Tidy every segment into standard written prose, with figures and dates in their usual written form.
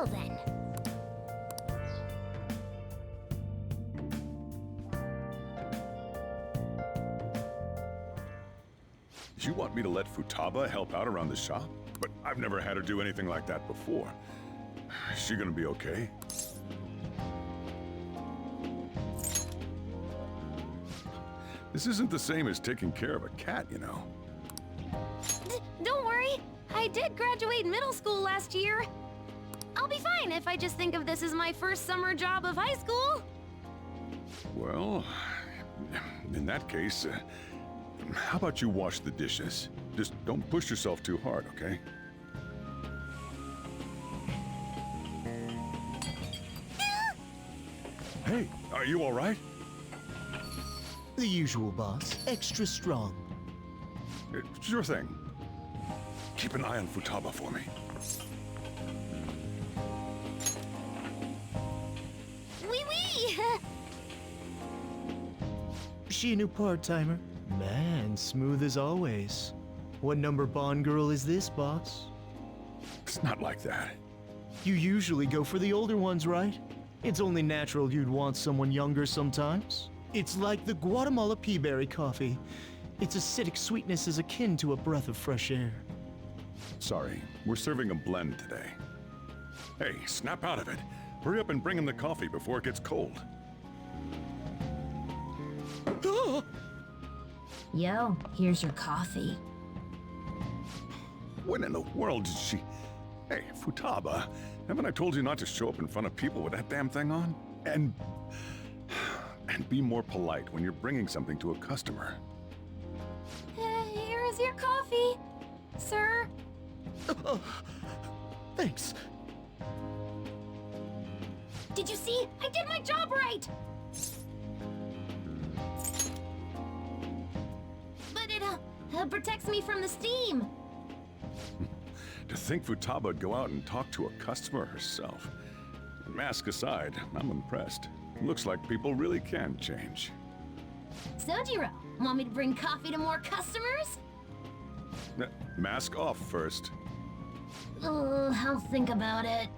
Well then. You want me to let Futaba help out around the shop? But I've never had her do anything like that before. Is she gonna be okay? This isn't the same as taking care of a cat, you know. Don't worry. I did graduate middle school last year. I'll be fine if I just think of this as my first summer job of high school. Well, in that case, how about you wash the dishes? Just don't push yourself too hard, okay? Hey, are you all right? The usual, boss. Extra strong. Sure thing. Keep an eye on Futaba for me. Wee wee! She a new part-timer? Man, smooth as always. What number Bond girl is this, boss? It's not like that. You usually go for the older ones, right? It's only natural you'd want someone younger sometimes. It's like the Guatemala peaberry coffee. Its acidic sweetness is akin to a breath of fresh air. Sorry, we're serving a blend today. Hey, snap out of it. Hurry up and bring him the coffee before it gets cold. Yo, here's your coffee. When in the world did she... Hey, Futaba, haven't I told you not to show up in front of people with that damn thing on? And be more polite when you're bringing something to a customer. Here is your coffee, sir. Thanks. Did you see? I did my job right! But it protects me from the steam. To think Futaba would go out and talk to a customer herself. Mask aside, I'm impressed. Looks like people really can change. Sojiro, want me to bring coffee to more customers? Mask off first. I'll think about it.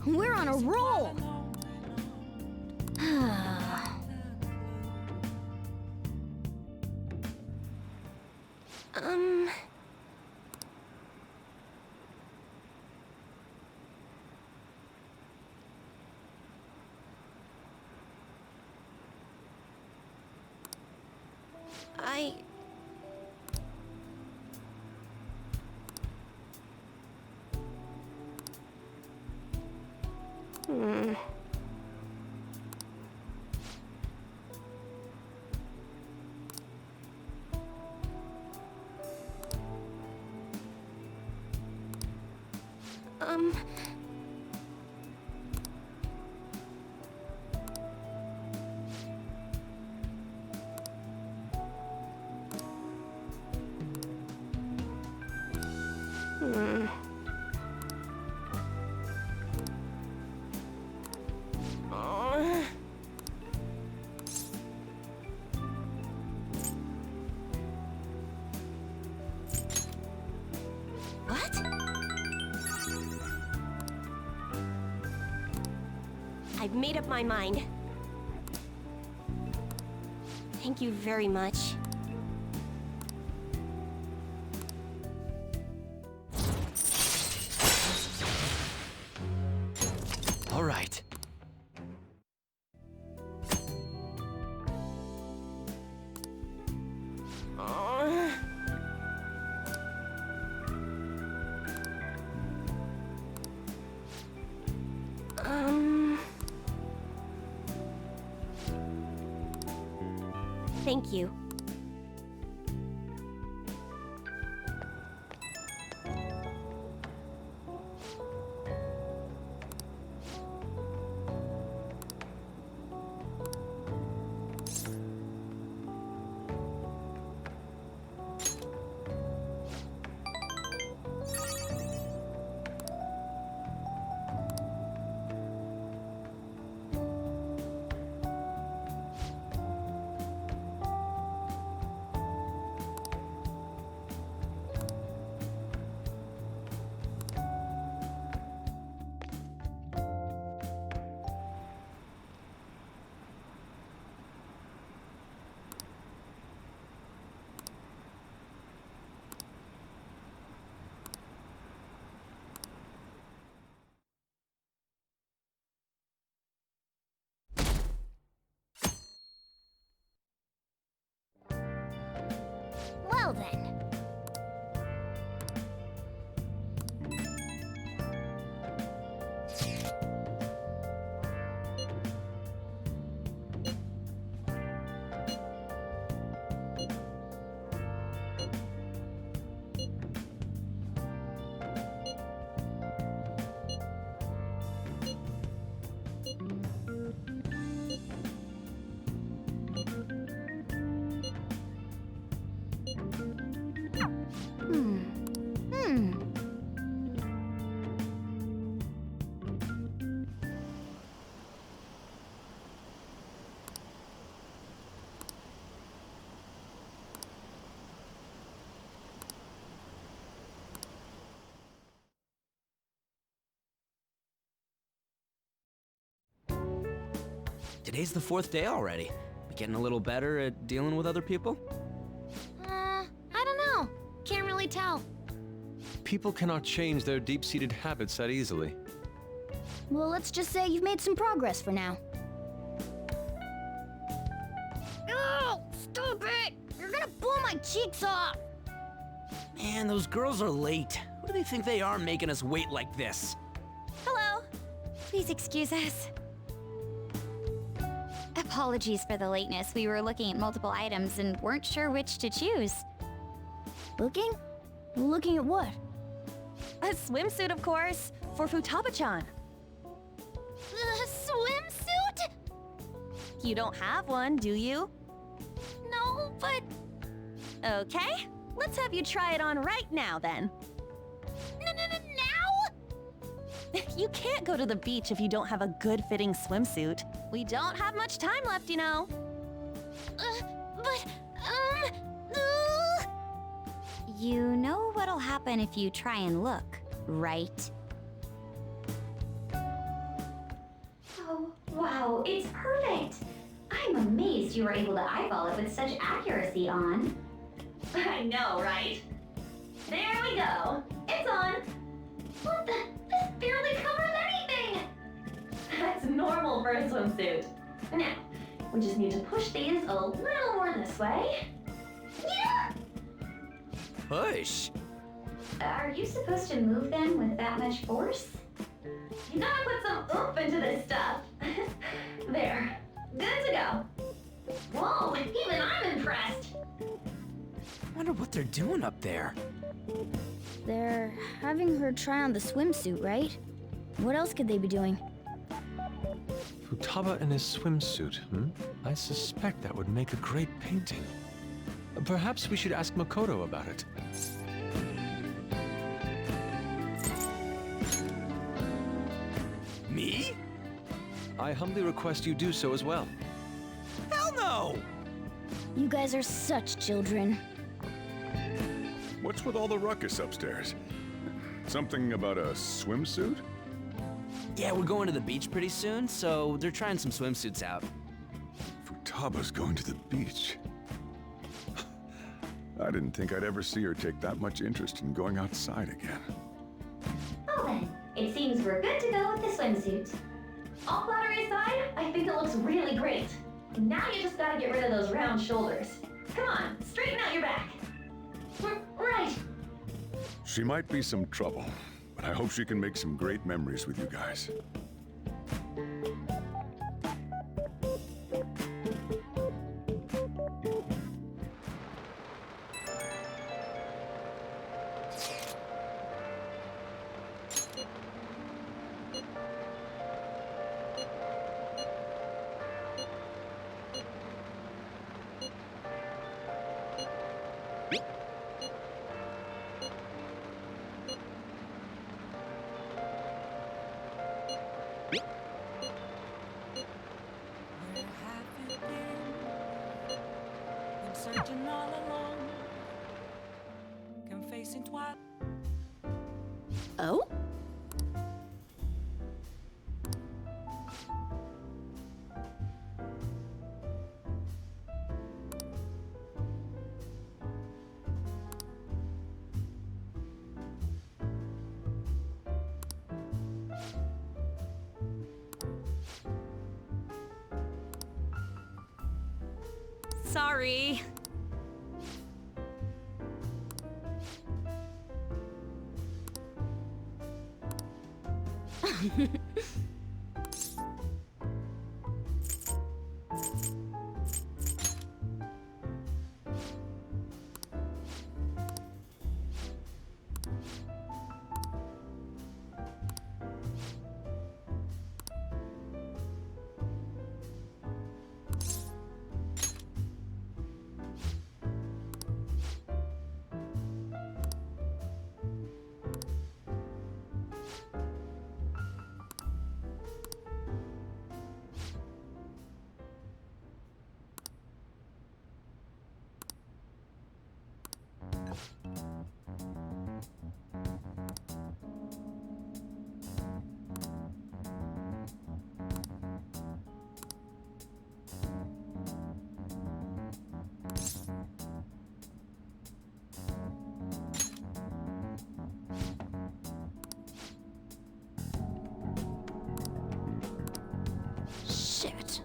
We're on a roll! What? I've made up my mind. Thank you very much. All right. Thank you. Today's the 4th day already. We getting a little better at dealing with other people? I don't know. Can't really tell. People cannot change their deep-seated habits that easily. Well, let's just say you've made some progress for now. Oh, stop it! You're gonna blow my cheeks off! Man, those girls are late. Who do they think they are making us wait like this? Hello. Please excuse us. Apologies for the lateness. We were looking at multiple items and weren't sure which to choose. Looking? Looking at what? A swimsuit, of course, for Futaba-chan. A swimsuit? You don't have one, do you? No, but... Okay, let's have you try it on right now, then. Now? You can't go to the beach if you don't have a good-fitting swimsuit. We don't have much time left, you know. You know what'll happen if you try and look, right? Oh, wow, it's perfect! I'm amazed you were able to eyeball it with such accuracy on. I know, right? There we go. It's on. What the? This barely covers anything! That's normal for a swimsuit. Now, we just need to push these a little more this way. Yeah! Push? Are you supposed to move them with that much force? You gotta put some oomph into this stuff. There. Good to go. Whoa, even I'm impressed. Wonder what they're doing up there. They're having her try on the swimsuit, right? What else could they be doing? Futaba in his swimsuit, I suspect that would make a great painting. Perhaps we should ask Makoto about it. Me? I humbly request you do so as well. Hell no! You guys are such children. What's with all the ruckus upstairs? Something about a swimsuit? Yeah, we're going to the beach pretty soon, so they're trying some swimsuits out. Futaba's going to the beach. I didn't think I'd ever see her take that much interest in going outside again. Well then, it seems we're good to go with the swimsuit. All flattery aside, I think it looks really great. Now you just gotta get rid of those round shoulders. Come on, straighten out your back. Right. She might be some trouble, but I hope she can make some great memories with you guys. Searching all alone, confessing twice. Oh? Sorry. Shit.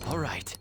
All right.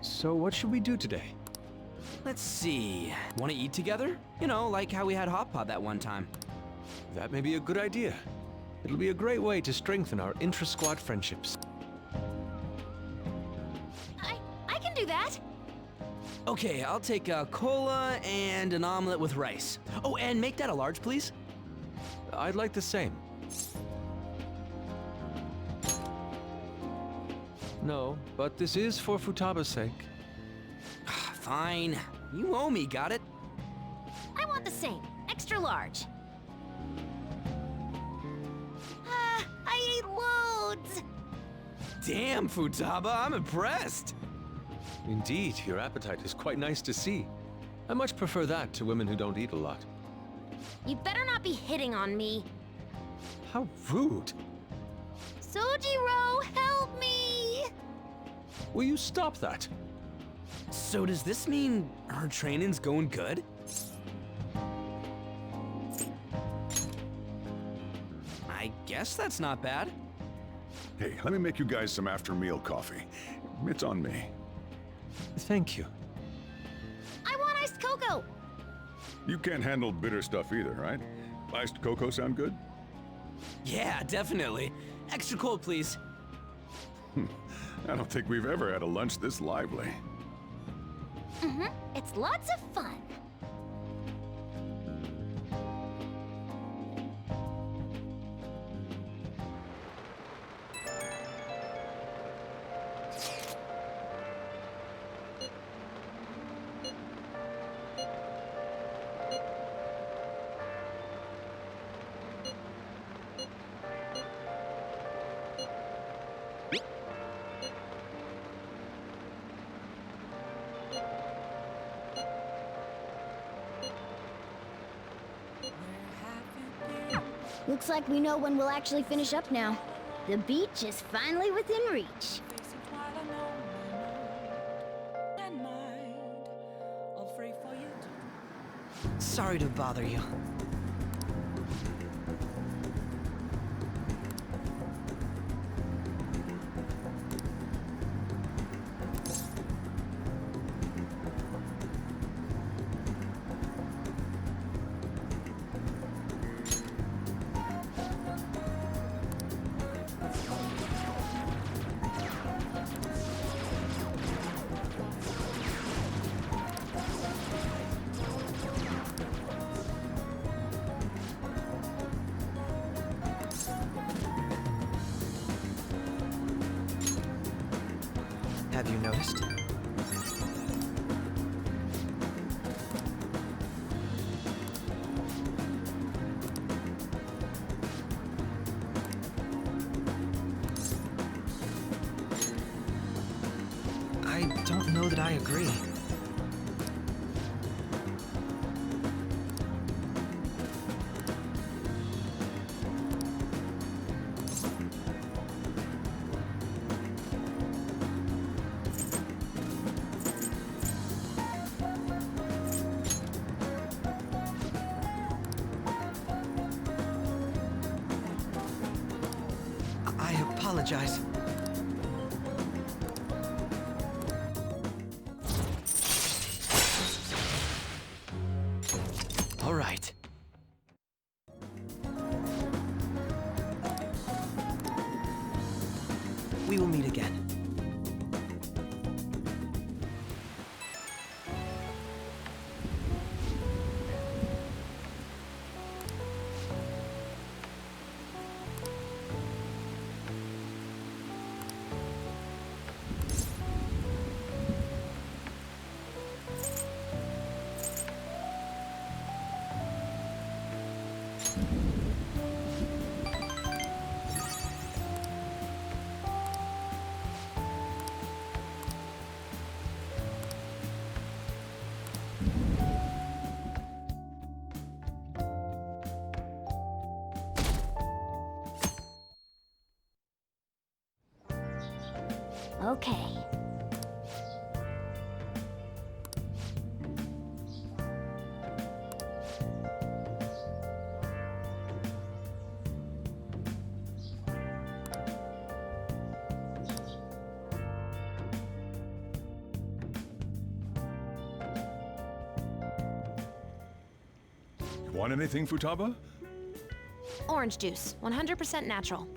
So what should we do today? Let's see. Want to eat together? You know, like how we had hot pot that one time. That may be a good idea. It'll be a great way to strengthen our intra-squad friendships. I can do that. Okay, I'll take a cola and an omelet with rice. Oh, and make that a large, please. I'd like the same. No, but this is for Futaba's sake. Fine. You owe me, got it? I want the same. Extra large. I ate loads. Damn, Futaba, I'm impressed. Indeed, your appetite is quite nice to see. I much prefer that to women who don't eat a lot. You better not be hitting on me. How rude! Sojiro, help me! Will you stop that? So does this mean her training's going good? I guess that's not bad. Hey, let me make you guys some after-meal coffee. It's on me. Thank you. I want iced cocoa. You can't handle bitter stuff either, right? Iced cocoa sound good? Yeah, definitely. Extra cold, please. I don't think we've ever had a lunch this lively. It's lots of fun. Looks like we know when we'll actually finish up now. The beach is finally within reach. Face it while I know, and mind, I'll pray for you too. Sorry to bother you. Have you noticed? I don't know that I agree. apologize. All right. We will meet again. Okay. Want anything, Futaba? Orange juice, 100% natural.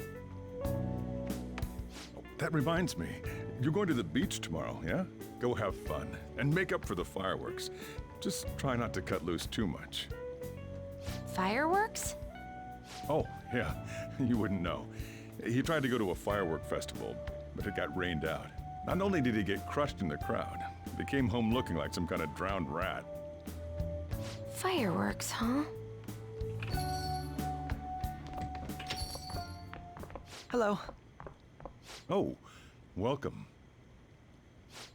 That reminds me. You're going to the beach tomorrow, yeah? Go have fun. And make up for the fireworks. Just try not to cut loose too much. Fireworks? Oh, yeah. You wouldn't know. He tried to go to a firework festival, but it got rained out. Not only did he get crushed in the crowd, but he came home looking like some kind of drowned rat. Fireworks, huh? Hello. Oh, welcome.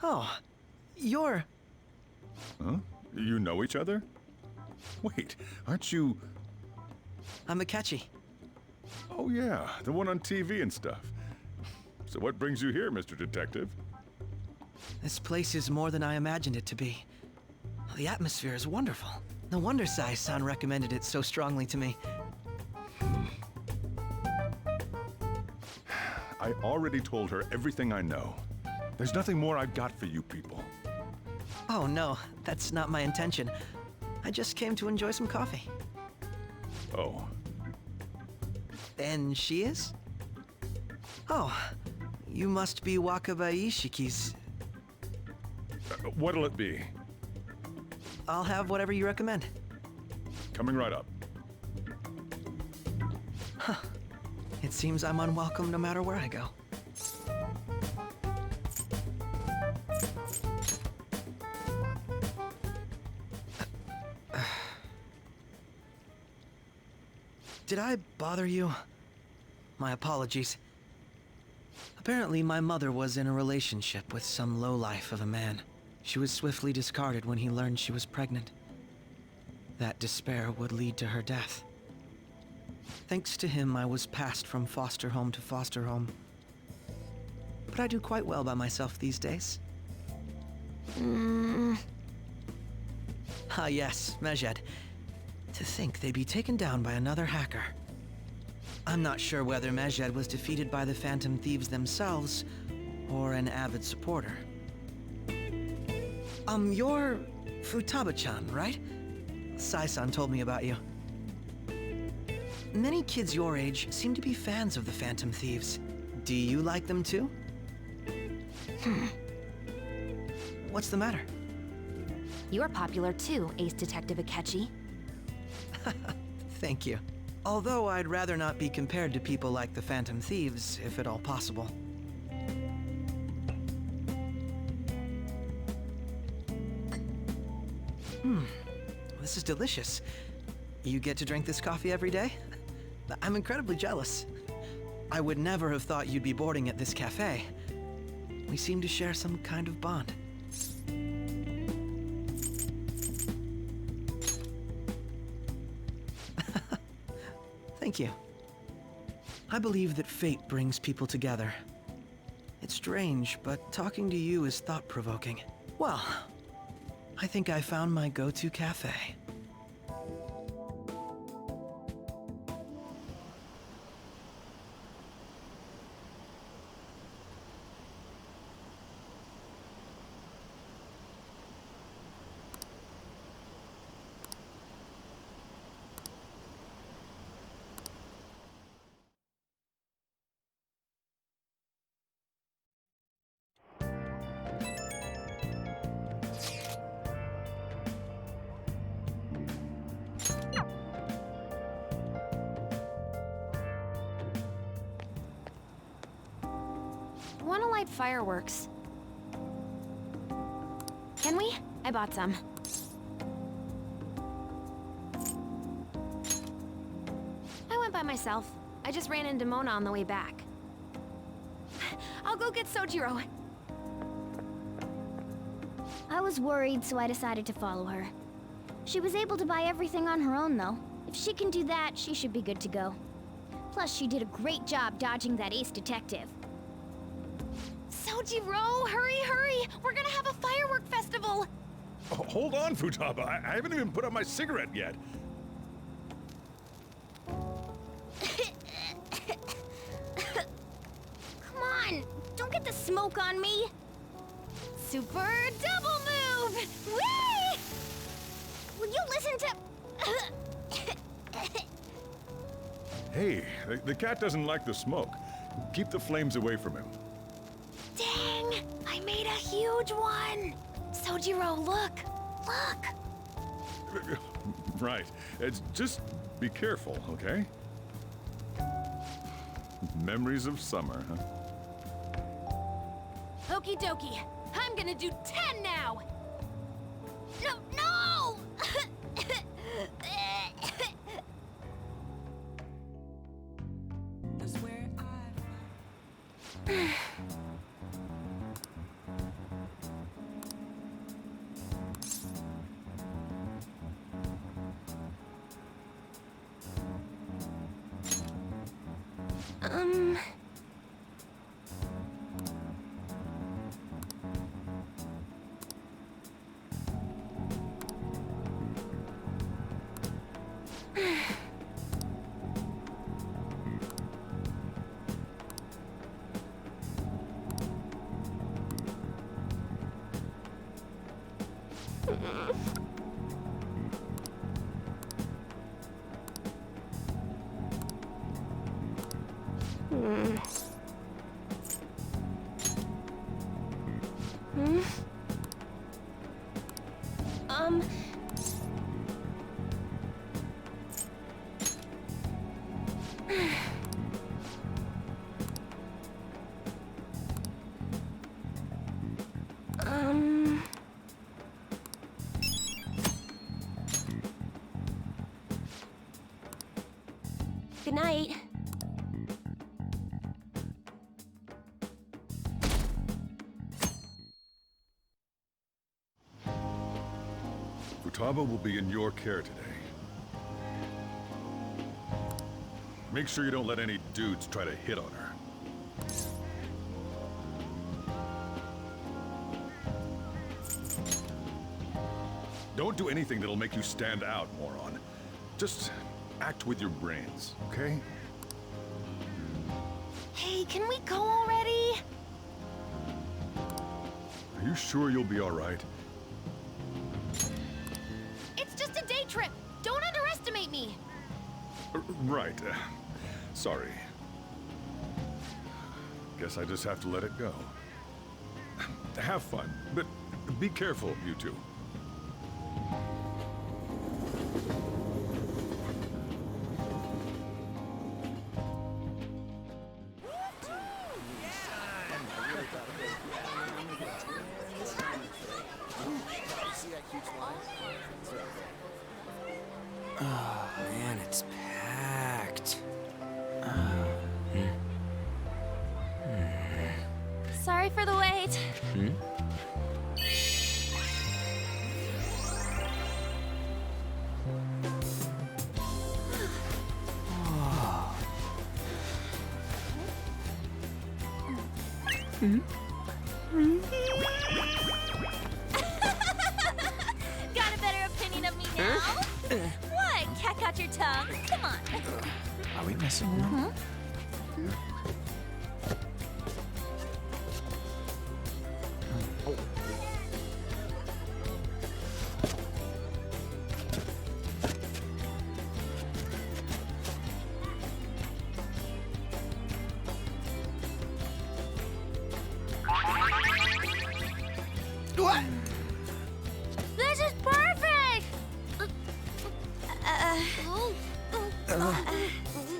Oh, you're... Huh? You know each other? Wait, aren't you... I'm Akechi. Oh yeah, the one on TV and stuff. So what brings you here, Mr. Detective? This place is more than I imagined it to be. The atmosphere is wonderful. No wonder Sai-san recommended it so strongly to me. I already told her everything I know. There's nothing more I've got for you people. Oh no, that's not my intention. I just came to enjoy some coffee. Oh, And she is? Oh, you must be Wakaba Ishiki's. what'll it be? I'll have whatever you recommend. Coming right up. It seems I'm unwelcome no matter where I go. Did I bother you? My apologies. Apparently, my mother was in a relationship with some lowlife of a man. She was swiftly discarded when he learned she was pregnant. That despair would lead to her death. Thanks to him, I was passed from foster home to foster home. But I do quite well by myself these days. Ah yes, Mejed. To think they'd be taken down by another hacker. I'm not sure whether Mejed was defeated by the Phantom Thieves themselves, or an avid supporter. You're Futaba-chan, right? Sai-san told me about you. Many kids your age seem to be fans of the Phantom Thieves. Do you like them too? What's the matter? You're popular too, Ace Detective Akechi. Thank you. Although I'd rather not be compared to people like the Phantom Thieves, if at all possible. This is delicious. You get to drink this coffee every day? I'm incredibly jealous. I would never have thought you'd be boarding at this cafe. We seem to share some kind of bond. Thank you. I believe that fate brings people together. It's strange, but talking to you is thought-provoking. Well, I think I found my go-to cafe. night fireworks. Can we? I bought some. I went by myself. I just ran into Mona on the way back. I'll go get Sojiro. I was worried, so I decided to follow her. She was able to buy everything on her own, though. If she can do that, she should be good to go. Plus, she did a great job dodging that ace detective. Sojiro, hurry, hurry! We're gonna have a firework festival! Oh, hold on, Futaba. I haven't even put out my cigarette yet. Come on! Don't get the smoke on me! Super double move! Whee! Will you listen to... Hey, the cat doesn't like the smoke. Keep the flames away from him. Dang! I made a huge one! Sojiro, look! Look! Right. It's just be careful, okay? Memories of summer, huh? Okie dokie. I'm gonna do 10 now! No, no! That's where I Good night. Futaba will be in your care today. Make sure you don't let any dudes try to hit on her. Don't do anything that'll make you stand out, moron. Just act with your brains, okay? Hey, can we go already? Are you sure you'll be all right? It's just a day trip. Don't underestimate me. Right. Sorry. Guess I just have to let it go. Have fun, but be careful, you two. Oh, man, it's packed. Sorry for the wait. Got a better opinion of me now? What? Cat got your tongue? Come on. Are we messing around? What? This is perfect!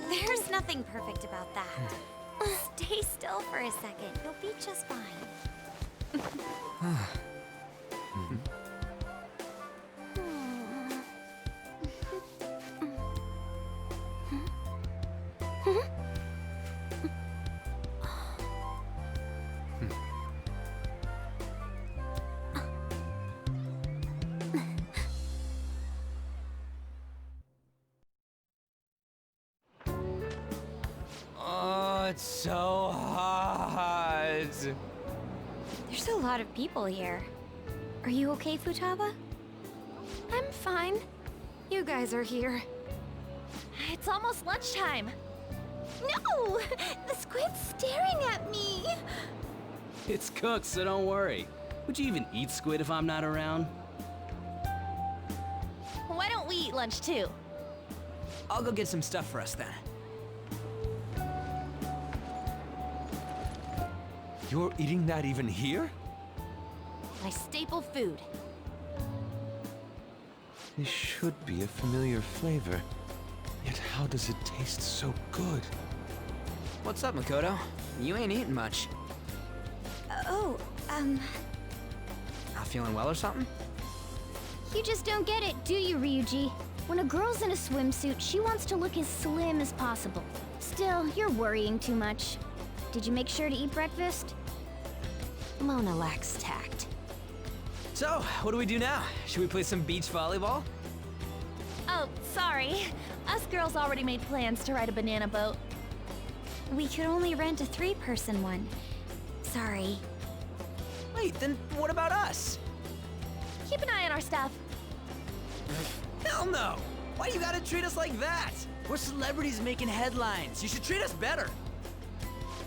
There's nothing perfect about that. Stay still, chill for a second. You'll be just fine. Oh, it's so hot. There's a lot of people here. Are you okay, Futaba? I'm fine. You guys are here. It's almost lunchtime. No! The squid's staring at me! It's cooked, so don't worry. Would you even eat squid if I'm not around? Why don't we eat lunch too? I'll go get some stuff for us then. You're eating that even here? My staple food. This should be a familiar flavor. Yet how does it taste so good? What's up, Makoto? You ain't eating much. Not feeling well or something? You just don't get it, do you, Ryuji? When a girl's in a swimsuit, she wants to look as slim as possible. Still, you're worrying too much. Did you make sure to eat breakfast? Mona lacks tact. So, what do we do now? Should we play some beach volleyball? Oh, sorry. Us girls already made plans to ride a banana boat. We could only rent a 3-person one. Sorry. Wait, then what about us? Keep an eye on our stuff. Hell no! Why you gotta treat us like that? We're celebrities making headlines. You should treat us better.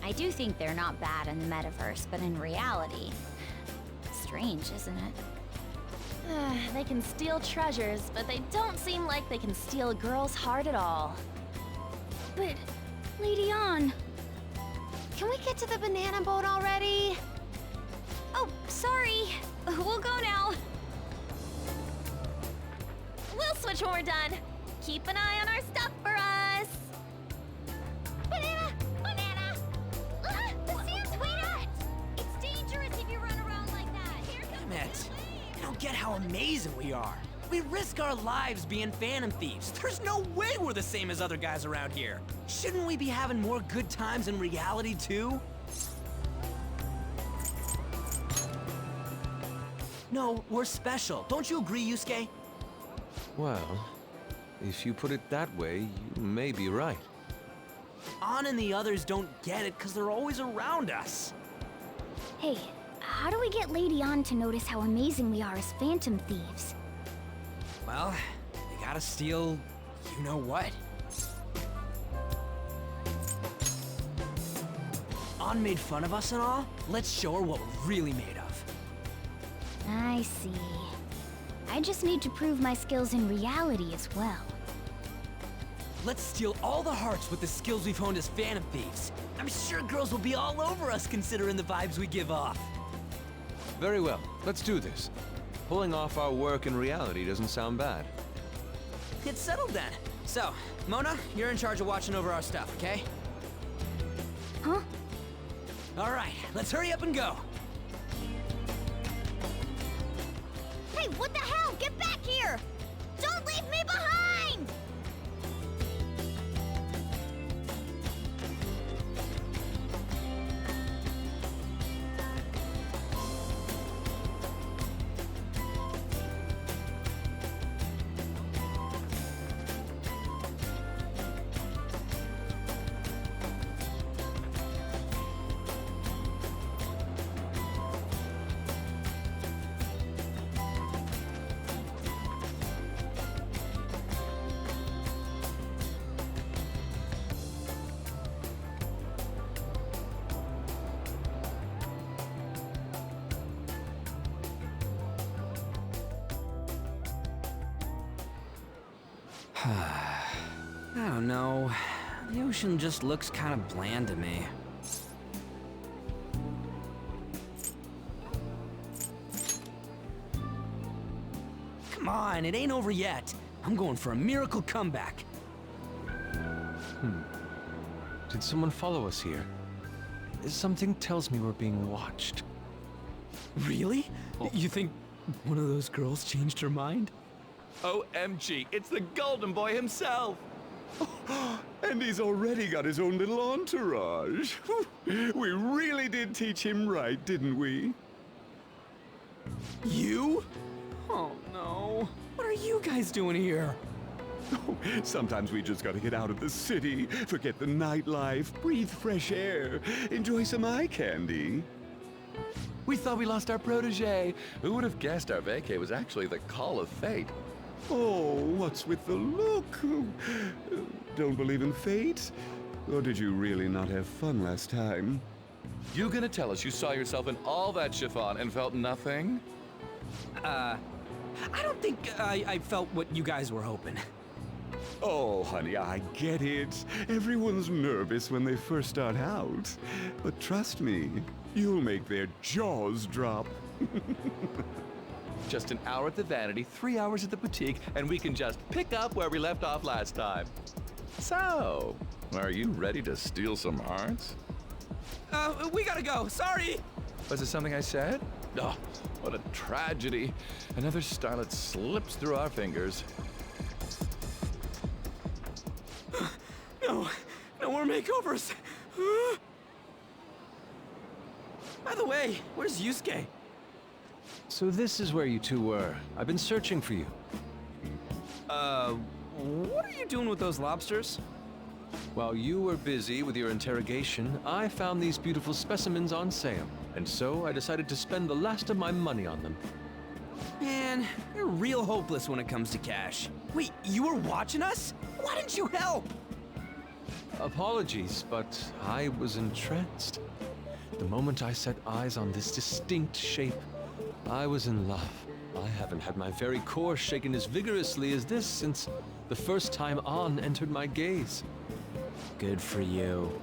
I do think they're not bad in the metaverse, but in reality... Strange, isn't it? They can steal treasures, but they don't seem like they can steal a girl's heart at all. But, Lady Ann... Can we get to the banana boat already? Oh, sorry. We'll go now. We'll switch when we're done. Keep an eye on our stuff for us. Banana! Banana! Ah, the sand's wet! It's dangerous if you run around like that. Here comes Damn it. You don't get how amazing we are. We risk our lives being phantom thieves. There's no way we're the same as other guys around here. Shouldn't we be having more good times in reality too? No, we're special. Don't you agree, Yusuke? Well, if you put it that way, you may be right. Ann and the others don't get it because they're always around us. Hey, how do we get Lady Ann to notice how amazing we are as phantom thieves? Well, you gotta steal you know what. Ann made fun of us and all. Let's show her what we're really made of. I see. I just need to prove my skills in reality as well. Let's steal all the hearts with the skills we've honed as phantom thieves. I'm sure girls will be all over us considering the vibes we give off. Very well, let's do this. Pulling off our work in reality doesn't sound bad. It's settled then. So, Mona, you're in charge of watching over our stuff, okay? Huh? All right, let's hurry up and go. Hey, what the hell? Get back here! Don't leave me behind! I don't know. The ocean just looks kind of bland to me. Come on, it ain't over yet. I'm going for a miracle comeback. Did someone follow us here? Something tells me we're being watched. Really? You think one of those girls changed her mind? OMG, it's the Golden Boy himself! And he's already got his own little entourage. We really did teach him right, didn't we? You? Oh no. What are you guys doing here? Sometimes we just gotta get out of the city, forget the nightlife, breathe fresh air, enjoy some eye candy. We thought we lost our protege. Who would have guessed our vacay was actually the call of fate? Oh, what's with the look? Don't believe in fate? Or did you really not have fun last time? You gonna tell us you saw yourself in all that chiffon and felt nothing? I don't think I felt what you guys were hoping. Oh, honey, I get it. Everyone's nervous when they first start out. But trust me, you'll make their jaws drop. Just an hour at the Vanity, 3 hours at the boutique, and we can just pick up where we left off last time. So, are you ready to steal some hearts? We gotta go. Sorry. Was it something I said? Oh, what a tragedy. Another starlet slips through our fingers. No more makeovers. By the way, where's Yusuke? So this is where you two were. I've been searching for you. What are you doing with those lobsters? While you were busy with your interrogation, I found these beautiful specimens on sale. And so I decided to spend the last of my money on them. Man, you're real hopeless when it comes to cash. Wait, you were watching us? Why didn't you help? Apologies, but I was entranced. The moment I set eyes on this distinct shape, I was in love. I haven't had my very core shaken as vigorously as this since the first time On entered my gaze. Good for you.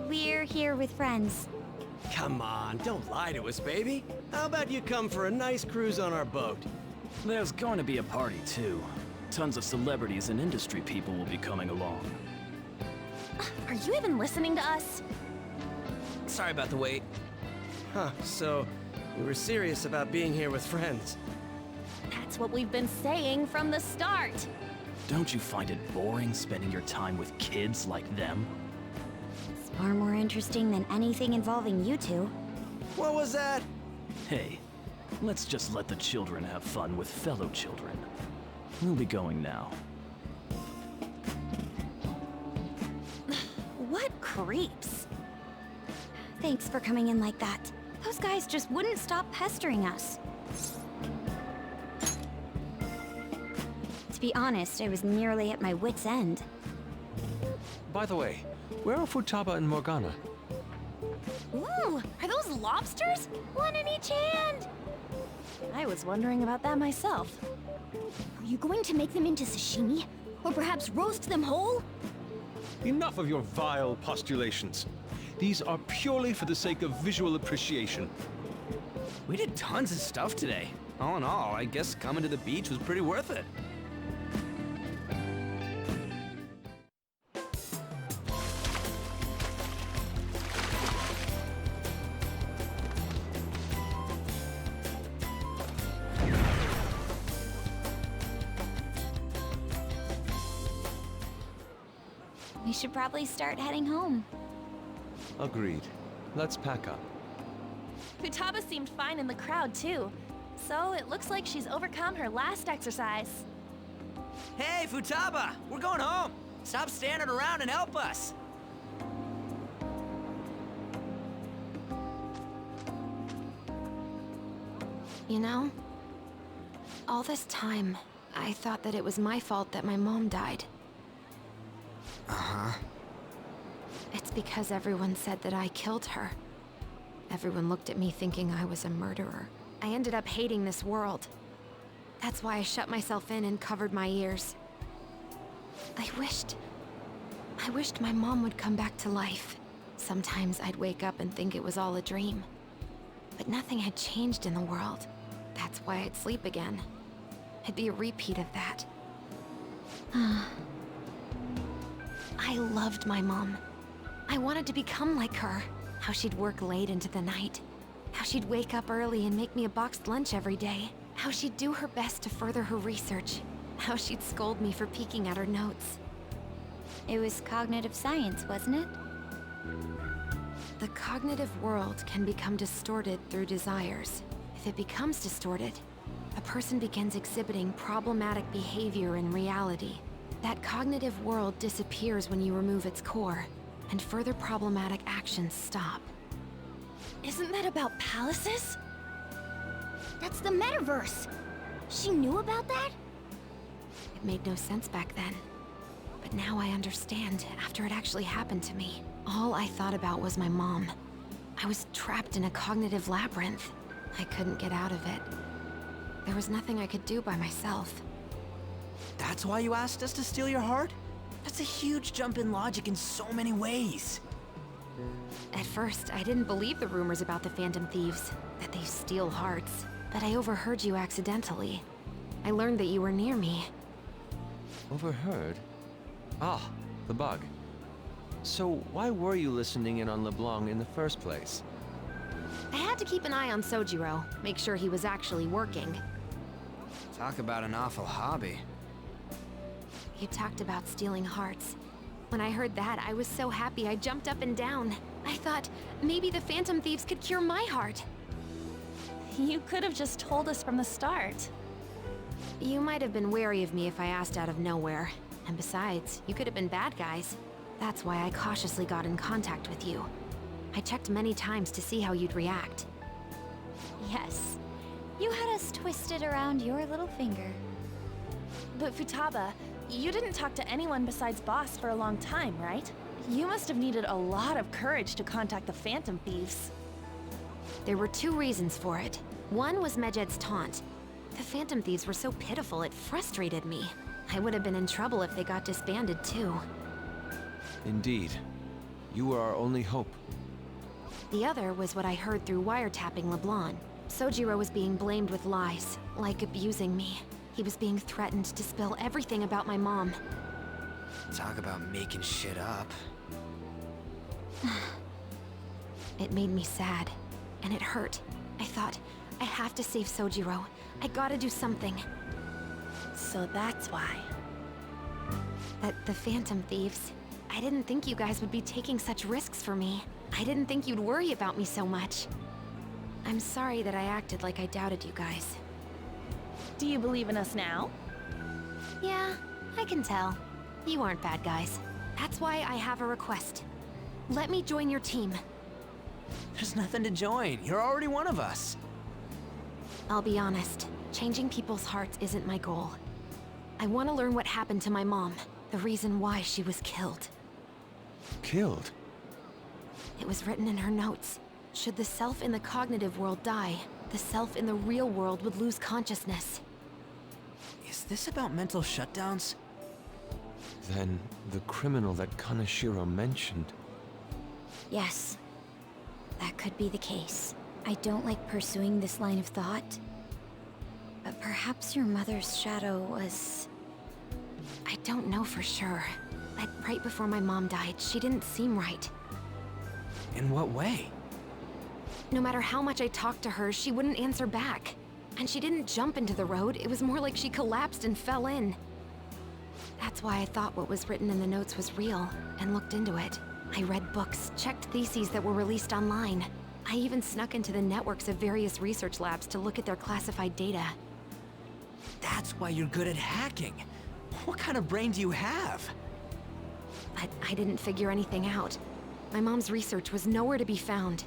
We're here with friends. Come on, don't lie to us, baby. How about you come for a nice cruise on our boat? There's going to be a party, too. Tons of celebrities and industry people will be coming along. Are you even listening to us? Sorry about the wait. Huh, so you were serious about being here with friends. That's what we've been saying from the start. Don't you find it boring spending your time with kids like them? It's far more interesting than anything involving you two. What was that? Hey, let's just let the children have fun with fellow children. We'll be going now. What creeps? Thanks for coming in like that. Those guys just wouldn't stop pestering us. To be honest, I was nearly at my wit's end. By the way, where are Futaba and Morgana? Ooh, are those lobsters? One in each hand! I was wondering about that myself. Are you going to make them into sashimi? Or perhaps roast them whole? Enough of your vile postulations. These are purely for the sake of visual appreciation. We did tons of stuff today. All in all, I guess coming to the beach was pretty worth it. We should probably start heading home. Agreed. Let's pack up. Futaba seemed fine in the crowd, too. So it looks like she's overcome her last exercise. Hey, Futaba! We're going home! Stop standing around and help us! You know, all this time, I thought that it was my fault that my mom died. Uh-huh. It's because everyone said that I killed her. Everyone looked at me thinking I was a murderer. I ended up hating this world. That's why I shut myself in and covered my ears. I wished my mom would come back to life. Sometimes I'd wake up and think it was all a dream. But nothing had changed in the world. That's why I'd sleep again. It'd be a repeat of that. I loved my mom. I wanted to become like her. How she'd work late into the night. How she'd wake up early and make me a boxed lunch every day. How she'd do her best to further her research. How she'd scold me for peeking at her notes. It was cognitive science, wasn't it? The cognitive world can become distorted through desires. If it becomes distorted, a person begins exhibiting problematic behavior in reality. That cognitive world disappears when you remove its core, and further problematic actions stop. Isn't that about palaces? That's the metaverse. She knew about that? It made no sense back then. But now I understand, after it actually happened to me. All I thought about was my mom. I was trapped in a cognitive labyrinth. I couldn't get out of it. There was nothing I could do by myself. That's why you asked us to steal your heart? That's a huge jump in logic in so many ways. At first, I didn't believe the rumors about the Phantom Thieves, that they steal hearts. But I overheard you accidentally. I learned that you were near me. Overheard? Ah, the bug. So why were you listening in on LeBlanc in the first place? I had to keep an eye on Sojiro, make sure he was actually working. Talk about an awful hobby. You talked about stealing hearts. When I heard that, I was so happy I jumped up and down. I thought, maybe the Phantom Thieves could cure my heart. You could have just told us from the start. You might have been wary of me if I asked out of nowhere. And besides, you could have been bad guys. That's why I cautiously got in contact with you. I checked many times to see how you'd react. Yes. You had us twisted around your little finger. But Futaba, you didn't talk to anyone besides Boss for a long time, right? You must have needed a lot of courage to contact the Phantom Thieves. There were two reasons for it. One was Medjed's taunt. The Phantom Thieves were so pitiful it frustrated me. I would have been in trouble if they got disbanded too. Indeed. You were our only hope. The other was what I heard through wiretapping LeBlanc. Sojiro was being blamed with lies, like abusing me. He was being threatened to spill everything about my mom. Talk about making shit up. It made me sad, and it hurt. I thought, I have to save Sojiro. I gotta do something. So that's why. The Phantom Thieves. I didn't think you guys would be taking such risks for me. I didn't think you'd worry about me so much. I'm sorry that I acted like I doubted you guys. Do you believe in us now? Yeah, I can tell. You aren't bad guys. That's why I have a request. Let me join your team. There's nothing to join. You're already one of us. I'll be honest. Changing people's hearts isn't my goal. I want to learn what happened to my mom. The reason why she was killed. Killed? It was written in her notes. Should the self in the cognitive world die, the self in the real world would lose consciousness. Is this about mental shutdowns? Then the criminal that Kaneshiro mentioned. Yes. That could be the case. I don't like pursuing this line of thought. But perhaps your mother's shadow was... I don't know for sure. But right before my mom died, she didn't seem right. In what way? No matter how much I talked to her, she wouldn't answer back. And she didn't jump into the road, it was more like she collapsed and fell in. That's why I thought what was written in the notes was real, and looked into it. I read books, checked theses that were released online. I even snuck into the networks of various research labs to look at their classified data. That's why you're good at hacking. What kind of brain do you have? But I didn't figure anything out. My mom's research was nowhere to be found.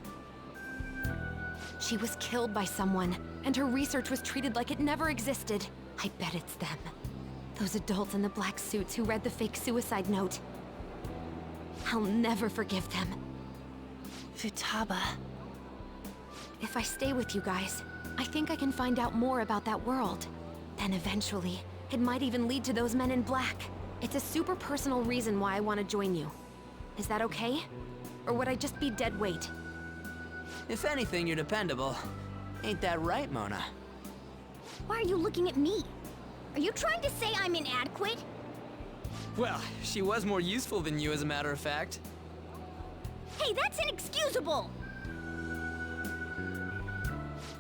She was killed by someone, and her research was treated like it never existed. I bet it's them. Those adults in the black suits who read the fake suicide note. I'll never forgive them. Futaba. If I stay with you guys, I think I can find out more about that world. Then eventually, it might even lead to those men in black. It's a super personal reason why I want to join you. Is that okay? Or would I just be dead weight? If anything, you're dependable. Ain't that right, Mona? Why are you looking at me? Are you trying to say I'm inadequate? Well, she was more useful than you, as a matter of fact. Hey, that's inexcusable!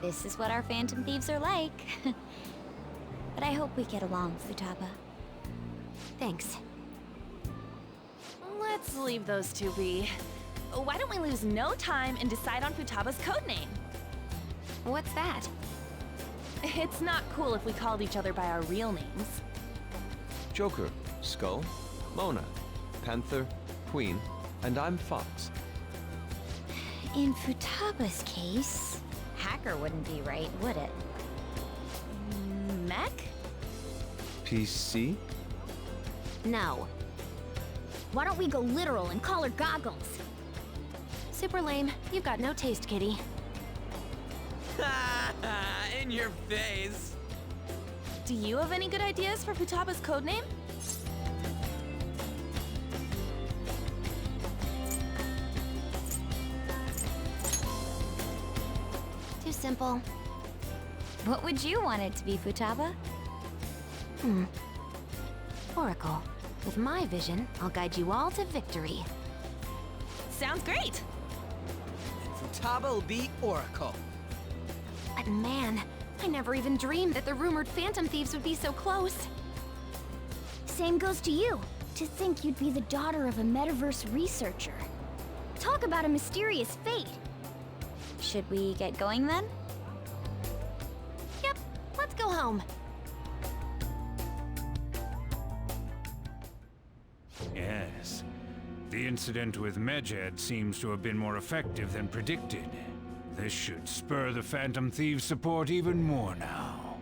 This is what our Phantom Thieves are like. But I hope we get along, Futaba. Thanks. Let's leave those two be. Why don't we lose no time and decide on Futaba's codename? What's that? It's not cool if we called each other by our real names. Joker, Skull, Mona, Panther, Queen, and I'm Fox. In Futaba's case, Hacker wouldn't be right, would it? Mech? PC? No. Why don't we go literal and call her Goggles? Super lame. You've got no taste, kitty. In your face. Do you have any good ideas for Futaba's codename? Too simple. What would you want it to be, Futaba? Oracle. With my vision, I'll guide you all to victory. Sounds great! Futaba will be Oracle. But man, I never even dreamed that the rumored Phantom Thieves would be so close. Same goes to you. To think you'd be the daughter of a metaverse researcher. Talk about a mysterious fate. Should we get going then? Yep, let's go home. Yes. The incident with Medjed seems to have been more effective than predicted. This should spur the Phantom Thieves' support even more now.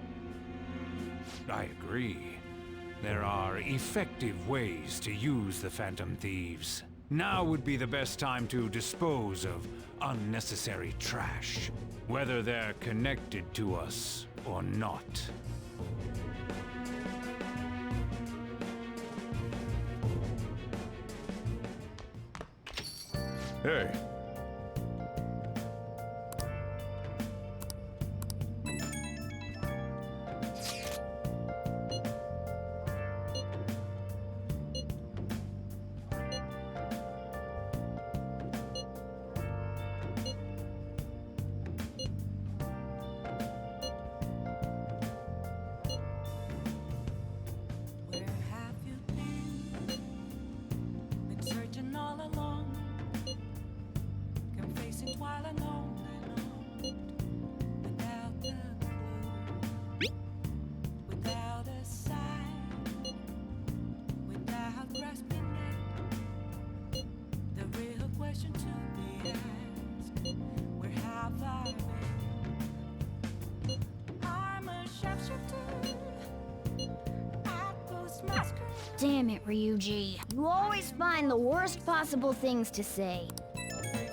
I agree. There are effective ways to use the Phantom Thieves. Now would be the best time to dispose of unnecessary trash, whether they're connected to us or not. Hey. Where have you been? Been searching all along, confessing while alone without a clue, without a sign, without grasping it. The real question to be asked: where have I been? I'm a sharpshooter. Damn it, Ryuji. You always find the worst possible things to say.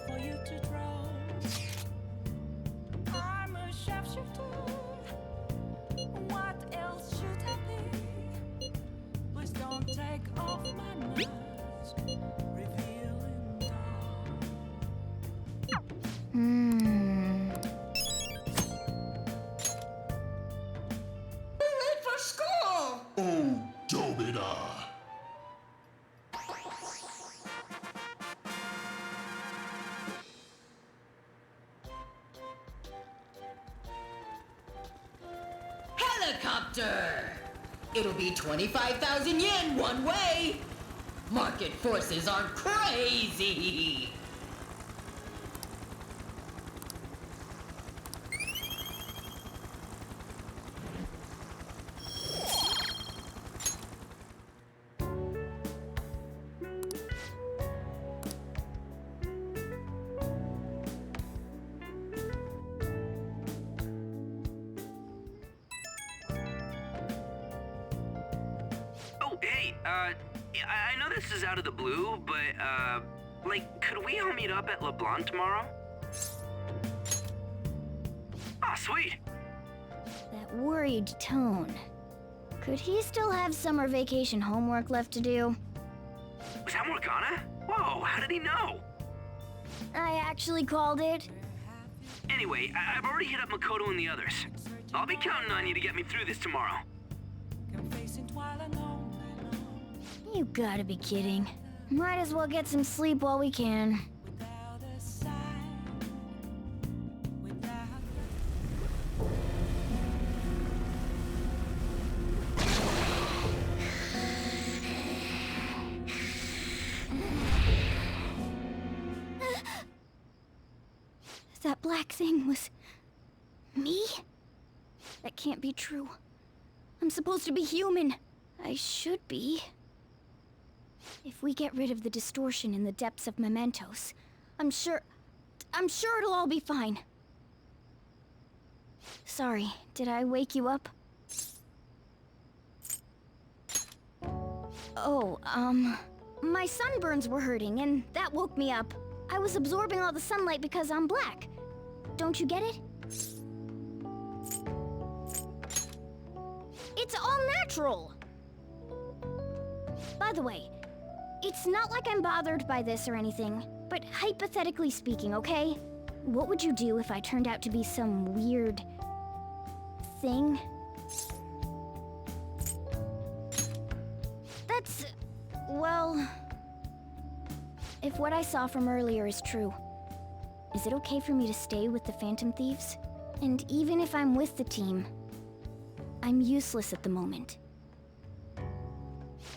For you to draw. I'm a sharpshooter. What else should I be? Please don't take off my mask, revealing Late for school! Oh, Dobida! Helicopter! It'll be 25,000 yen one way! Market forces are crazy! Oh, hey, I know this is out of the blue, but, like, could we all meet up at LeBlanc tomorrow? Ah, sweet. That worried tone. Could he still have summer vacation homework left to do? Was that Morgana? Whoa, how did he know? I actually called it. Anyway, I've already hit up Makoto and the others. I'll be counting on you to get me through this tomorrow. You gotta be kidding. Might as well get some sleep while we can. that black thing was... me? That can't be true. I'm supposed to be human. I should be. If we get rid of the distortion in the depths of mementos, I'm sure it'll all be fine. Sorry, did I wake you up? Oh, my sunburns were hurting, and that woke me up. I was absorbing all the sunlight because I'm black. Don't you get it? It's all natural! By the way, it's not like I'm bothered by this or anything, but hypothetically speaking, okay? What would you do if I turned out to be some weird... thing? That's... well... if what I saw from earlier is true, is it okay for me to stay with the Phantom Thieves? And even if I'm with the team, I'm useless at the moment.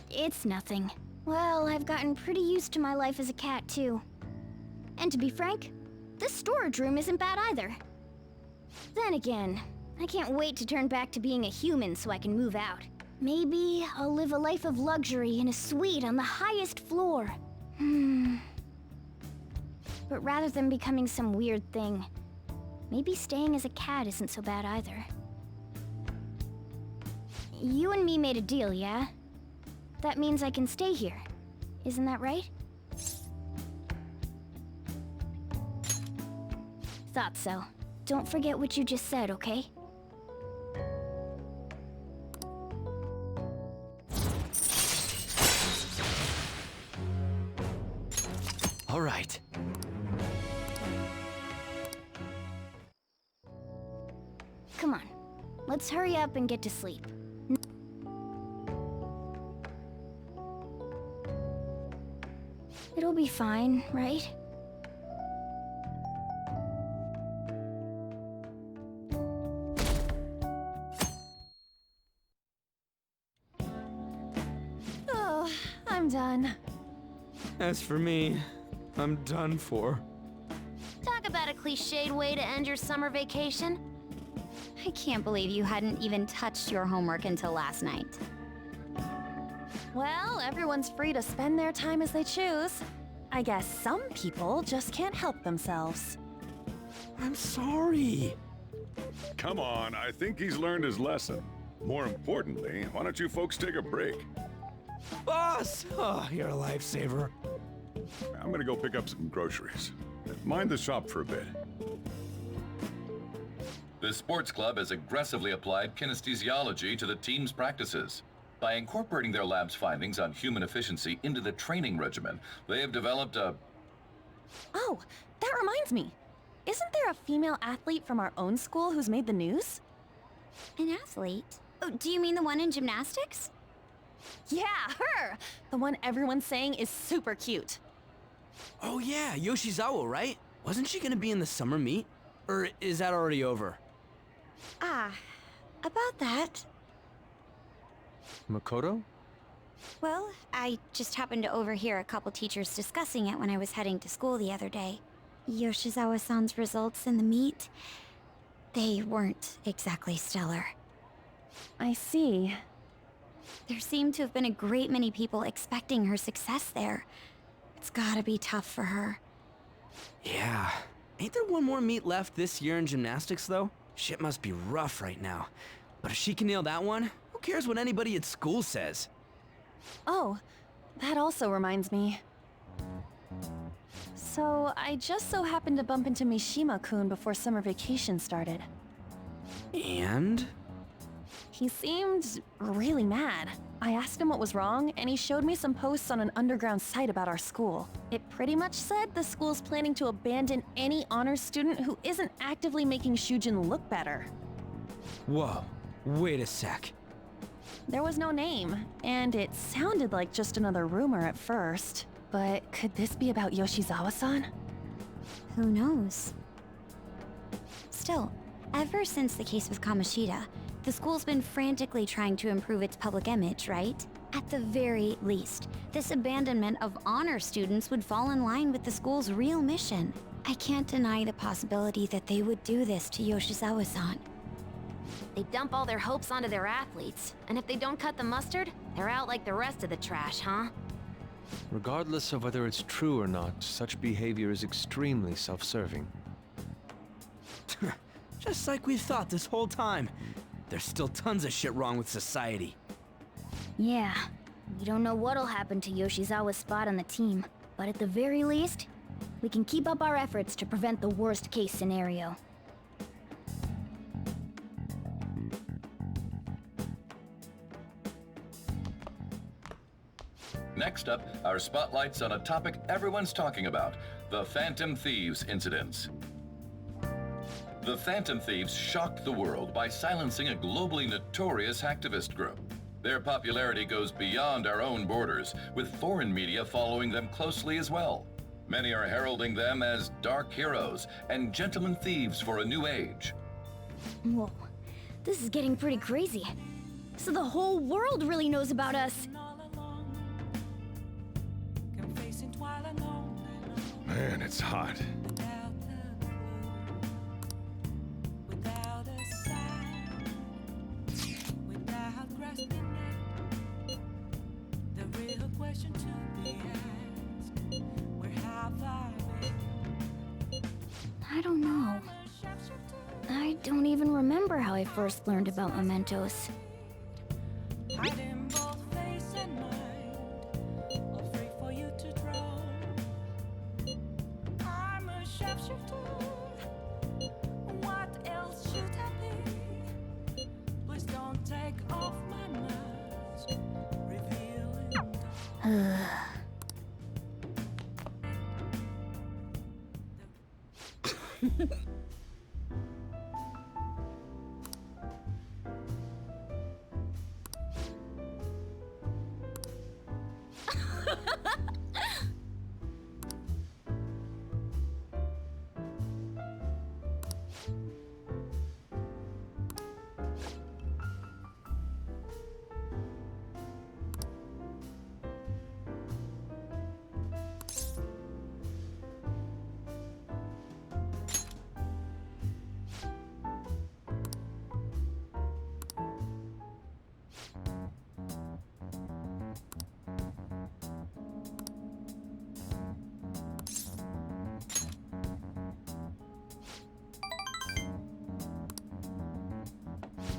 It's nothing. Well, I've gotten pretty used to my life as a cat, too. And to be frank, this storage room isn't bad either. Then again, I can't wait to turn back to being a human so I can move out. Maybe I'll live a life of luxury in a suite on the highest floor. But rather than becoming some weird thing, maybe staying as a cat isn't so bad either. You and me made a deal, yeah? That means I can stay here. Isn't that right? Thought so. Don't forget what you just said, okay? All right. Come on. Let's hurry up and get to sleep. It'll be fine, right? Oh, I'm done. As for me, I'm done for. Talk about a cliched way to end your summer vacation. I can't believe you hadn't even touched your homework until last night. Well, everyone's free to spend their time as they choose. I guess some people just can't help themselves. I'm sorry. Come on, I think he's learned his lesson. More importantly, why don't you folks take a break? Boss! Oh, you're a lifesaver. I'm gonna go pick up some groceries. Mind the shop for a bit. The sports club has aggressively applied kinesthesiology to the team's practices. By incorporating their lab's findings on human efficiency into the training regimen, they have developed a... Oh, that reminds me. Isn't there a female athlete from our own school who's made the news? An athlete? Oh, do you mean the one in gymnastics? Yeah, her! The one everyone's saying is super cute. Oh yeah, Yoshizawa, right? Wasn't she gonna be in the summer meet? Or is that already over? Ah, about that. Makoto? Well, I just happened to overhear a couple teachers discussing it when I was heading to school the other day. Yoshizawa-san's results in the meet, they weren't exactly stellar. I see. There seemed to have been a great many people expecting her success there. It's gotta be tough for her. Yeah. Ain't there one more meet left this year in gymnastics, though? Shit must be rough right now. But if she can nail that one, who cares what anybody at school says? Oh, that also reminds me. So, I just so happened to bump into Mishima-kun before summer vacation started. And? He seemed really mad. I asked him what was wrong, and he showed me some posts on an underground site about our school. It pretty much said the school's planning to abandon any honors student who isn't actively making Shujin look better. Whoa, wait a sec. There was no name, and it sounded like just another rumor at first. But could this be about Yoshizawa-san? Who knows? Still, ever since the case with Kamoshida, the school's been frantically trying to improve its public image, right? At the very least, this abandonment of honor students would fall in line with the school's real mission. I can't deny the possibility that they would do this to Yoshizawa-san. They dump all their hopes onto their athletes, and if they don't cut the mustard, they're out like the rest of the trash, huh? Regardless of whether it's true or not, such behavior is extremely self-serving. Just like we thought this whole time. There's still tons of shit wrong with society. Yeah, we don't know what'll happen to Yoshizawa's spot on the team, but at the very least, we can keep up our efforts to prevent the worst-case scenario. Next up, our spotlight's on a topic everyone's talking about, the Phantom Thieves incidents. The Phantom Thieves shocked the world by silencing a globally notorious hacktivist group. Their popularity goes beyond our own borders, with foreign media following them closely as well. Many are heralding them as dark heroes and gentlemen thieves for a new age. Whoa, this is getting pretty crazy. So the whole world really knows about us. Man, it's hot. I don't know. I don't even remember how I first learned about mementos.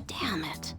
Damn it.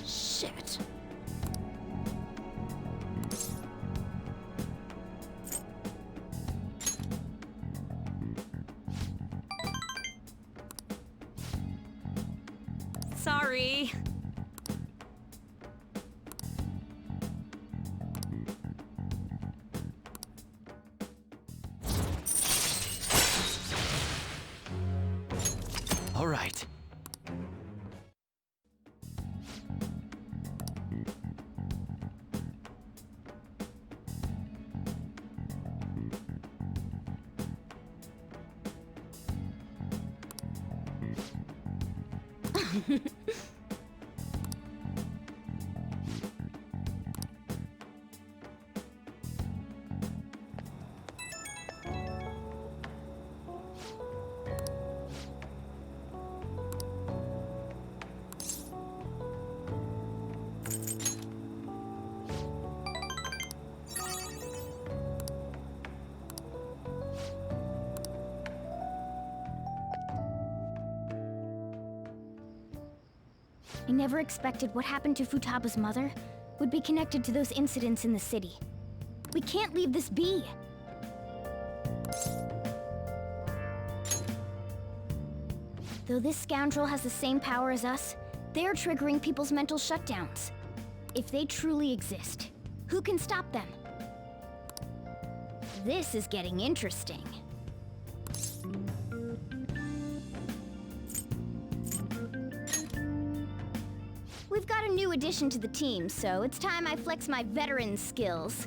Shit. Sorry. All right. I never expected what happened to Futaba's mother would be connected to those incidents in the city. We can't leave this be. Though this scoundrel has the same power as us, They're triggering people's mental shutdowns. If they truly exist, who can stop them? This is getting interesting. We've got a new addition to the team, so it's time I flex my veteran skills.